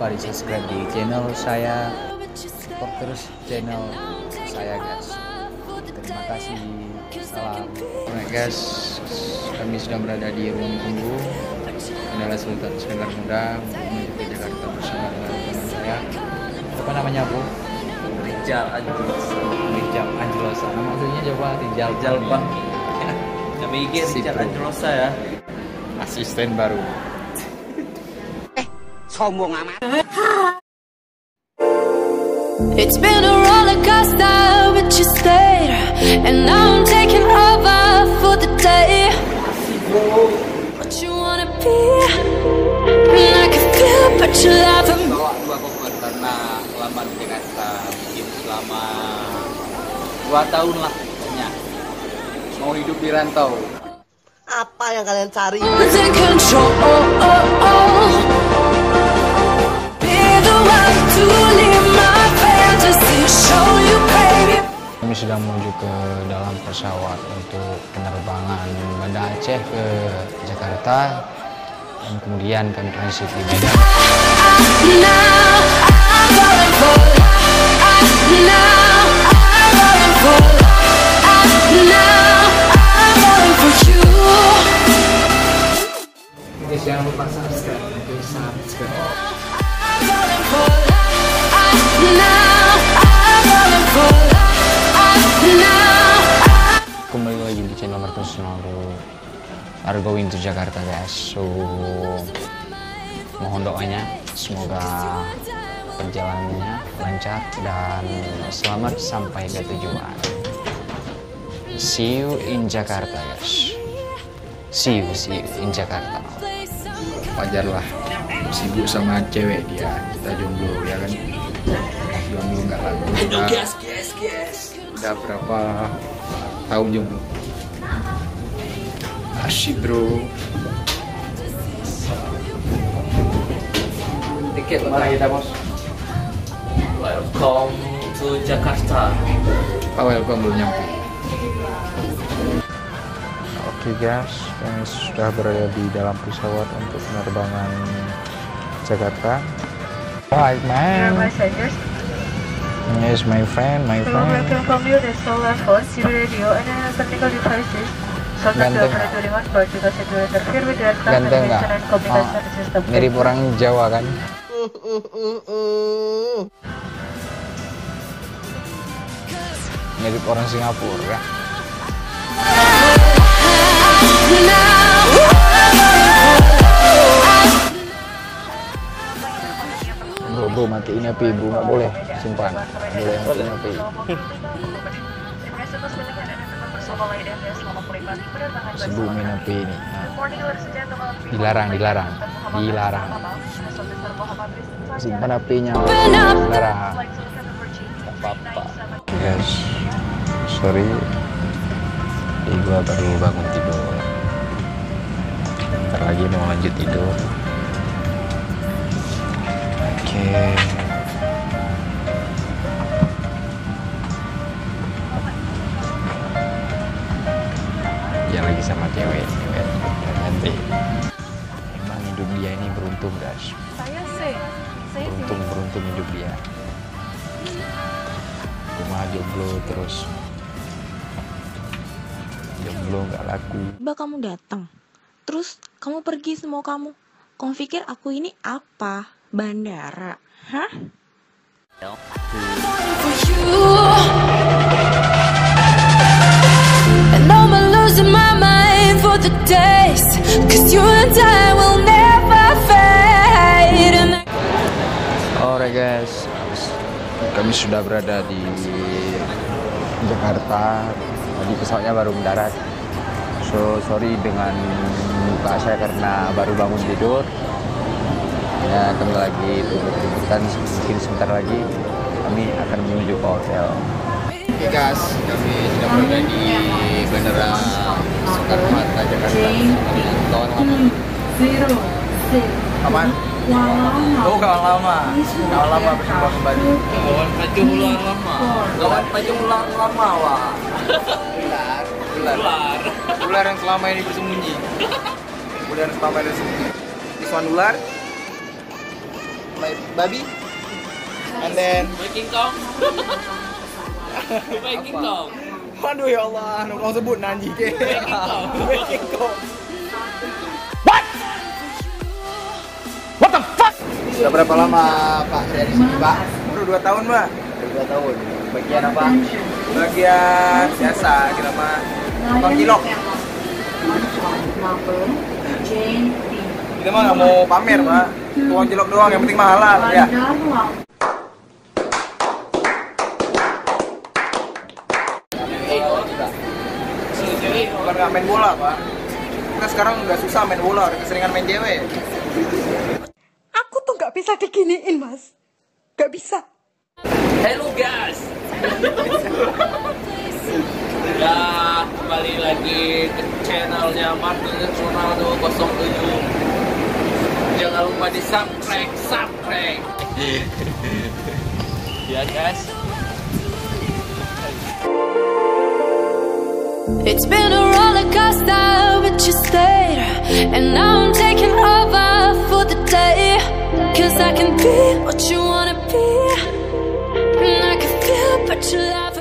lupa di subscribe di channel saya, support terus channel saya guys. Terima kasih, salam. Alright guys, kami sudah berada di ruang tunggu Bandara Sultan Iskandar Muda menuju ke Jakarta bersama dengan teman saya. Apa namanya Bu? Rijal Anjlosa. Rijal Anjlosa. Nama aslinya coba Rijal Pak. Kami IG Rijal Anjlosa ya. Asisten baru. Sombong amat. It's been a roller coaster, but you stayed, and now I'm taking over for the day. What you wanna be, and I can feel, but you love me. Bawa dua koper karena lama di Jakarta, mungkin selama 2 tahun lah pokoknya. Mau hidup di rantau. Apa yang kalian cari? Take control, be the one to live my fantasy, show you baby. Kami sedang menuju ke dalam pesawat untuk penerbangan Banda Aceh ke Jakarta dan kemudian kami transit di Medan. Jangan lupa subscribe. Kembali lagi di channel Marcus Ronaldo. Are going to Jakarta guys. So mohon doanya semoga perjalanannya lancar dan selamat sampai ke tujuan. See you in Jakarta guys. See you in Jakarta. Wajar lah, sibuk sama cewek dia, kita jomblo ya kan. Jomblo nggak laku. Udah berapa tahun jomblo? Asyik bro. Tiket mana kita bos? Welcome to Jakarta. Welcome belum nyampe. Oke guys, kami sudah berada di dalam pesawat untuk penerbangan Jakarta. Right man. Yes, my friend. Welcome from you, the solar phone, CB radio, and technical devices. Ganteng nggak? Mirip orang Jawa kan? Mirip orang Singapura kan? Bro, matiin api, bro, nggak boleh simpan, boleh matiin api. Sebelum main api ini, dilarang. Simpan apinya, dilarang. Apa-apa. Guys, sorry. Gua baru bangun tidur. Bentar lagi mau lanjut tidur. Oke. Dia lagi sama cewek nanti. Emang hidup dia ini beruntung guys. Beruntung hidup dia. Cuma jomblo terus. Jomblo nggak laku. Tiba kamu datang, terus kamu pergi semua kamu. Kamu pikir aku ini apa? Bandara? Hah? And I'm losing my mind for the days, 'cause you and I will never fade. Alright guys, kami sudah berada di Jakarta. Tadi pesawatnya baru mendarat. So sorry dengan muka saya karena baru bangun tidur. Ya, kami lagi tunggu-tungguan, mungkin sebentar lagi kami akan menuju ke hotel. Oke guys, kami sudah berada di Bandara Soekarno-Hatta Jakarta dengan kawan lama. Aman? Oh, kawan lama berjumpa kembali. Kawan pacung ular lama. Wah. Ular yang selama ini bersembunyi. This one ular. my baby. And then King Kong. King Kong. aduh ya Allah, kau sebut nanti ke. King Kong. What the fuck? Sudah berapa lama Pak kerja di sini, Pak? Baru 2 tahun, Mbak. 2 tahun. Bagian apa? Bagian biasa, kita mah tukang cilok. Kita mah nggak mau pamer, Pak. Tukang cilok doang, yang penting mahal ya. Bukan nggak main bola, Pak. Kita sekarang udah susah main bola, udah keseringan main cewek. Aku tuh nggak bisa diginiin, Mas. Nggak bisa. Hello guys. Ya, kembali lagi ke channelnya Martinez Ronaldo 07. Jangan lupa di subscribe. Ya guys. It's been a roller coaster, but you stayed. And now I'm taking over for the day. 'Cause I can be what you wanna be. And I can feel, but you love.